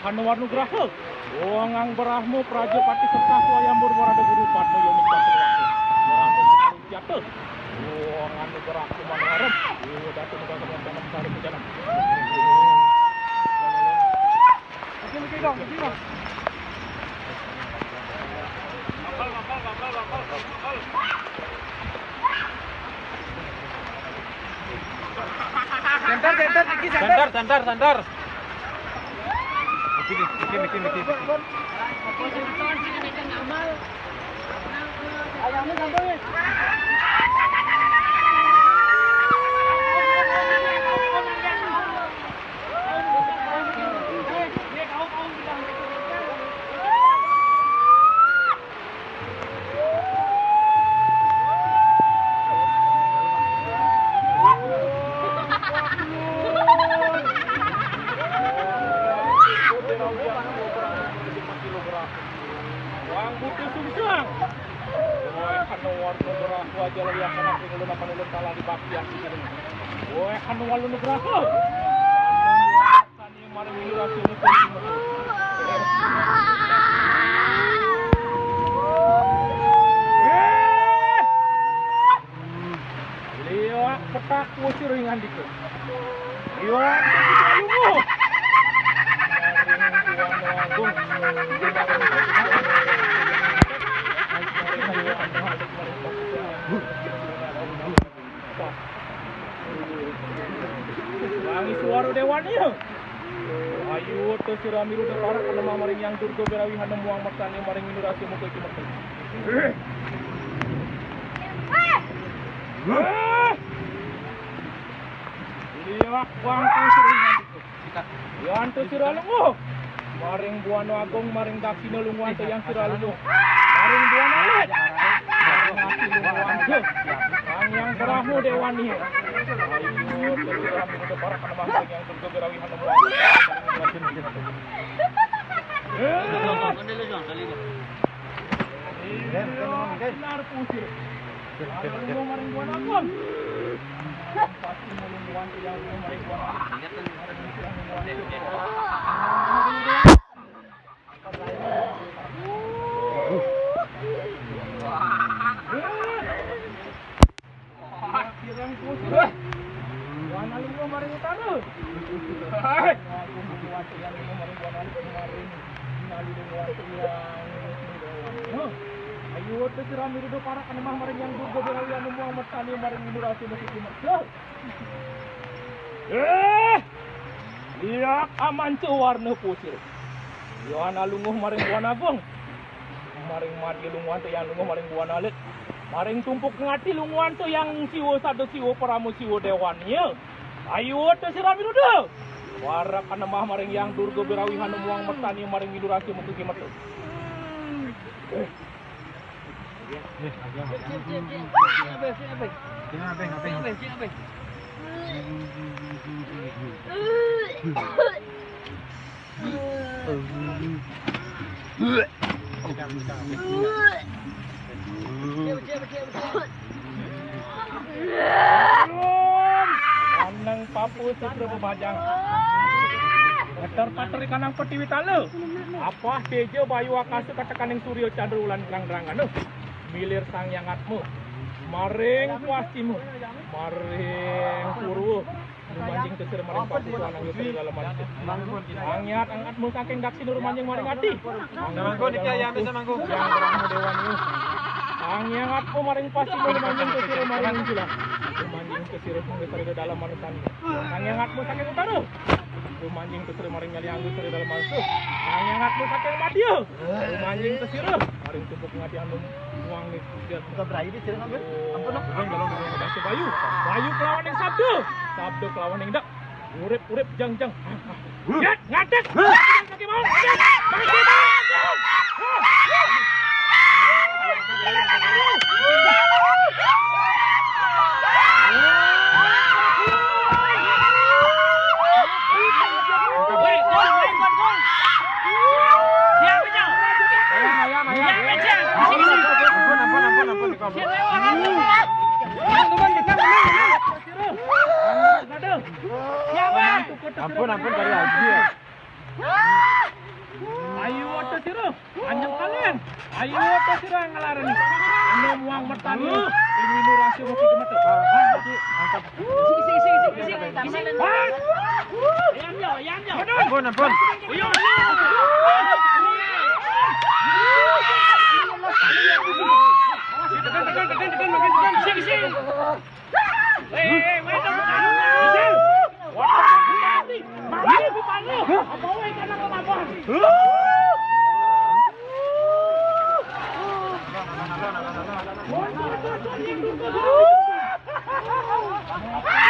Hanuwar Nugraha. Wangang berahmu praja pati serta swayambur warada guru patmu yomik patriwatu. Berahmu sekali jatuh. Wangang nugraha manoharem. Datu nugraha janam sari janam. Oke dong, dong. Center. Miki. Ayamnya sambungin. Wang butuh sungsang. Woi Hanuwar Nugraha wajah yang kana pingulun apa nulun kala di bakti asih. Woi Hanuwar Nugraha. Tani mari milurasi musuh. Liwak petak kusir ringan dikit. Liwak lungo. Wangi suara dewan ya. Ayu te siramiru de para kana maring yang durga berawi hanam muang mertani maring minurasi muka iki mertani. Liwak wang kusir yan to siralungo. Maring buano agong maring daksina lunguan to yang siralungo. Maring buano alit. Maring lunguan to. Ang yang berahmu dewani. Ayo tersiram itu para kana maring yang durga berawi hanam muang. Benar pusir. Kalau maring buano agong. Pasti melungguan to yang maring buano alit. Ayo tersiram itu para kana maring yang durga berawi anu muang mertani maring minurasi musik merta. Liak aman tu warna pusir. Yohana lunguh maring buana gong. Maring mati lunguan tu yang lunguh maring buana alit. Maring tumpuk ngati lunguan tu yang siwo sadu siwo paramu siwo dewannya. Ayo tersiram itu dah. Warak kana maring yang durga berawi hanu muang mertani maring minurasi musik merta. Anang papu sutra pemajang. Pater ikanang petiwi tala. Apa teja bayu akasa katakaning surya candra ulan terang-terangan. Milir sang yangatmu. Maring puasimu. Maring purwo. Rumanjing kesir maring papu anang yusir dalam manjing. Angiat angatmu saking daksi rumanjing maring ati. Mangko niki ayam bisa mangko. Yang berahmu dewan angiatmu maring pasimu rumanjing kesir maring jula. Rumanjing kesir kesir dalam manutan. Angiatmu saking utara. Rumanjing kesir maring nyali anggus dari dalam masuk. Angiatmu saking madio. Rumanjing kesir maring tumpuk ngati anu muang ni. Buka berai di sini ngambil. Ampun nak. Bukan kalau ngomong bayu. Bayu kelawan yang sabda. Sabda kelawan yang dak. Urip jang. Jet ngatek. Kaki mau. Ampun dari haji ya. keselamatan. Ini rasio mau kemet. Angkat. Ayan yo. Ampun, ampun. Wah,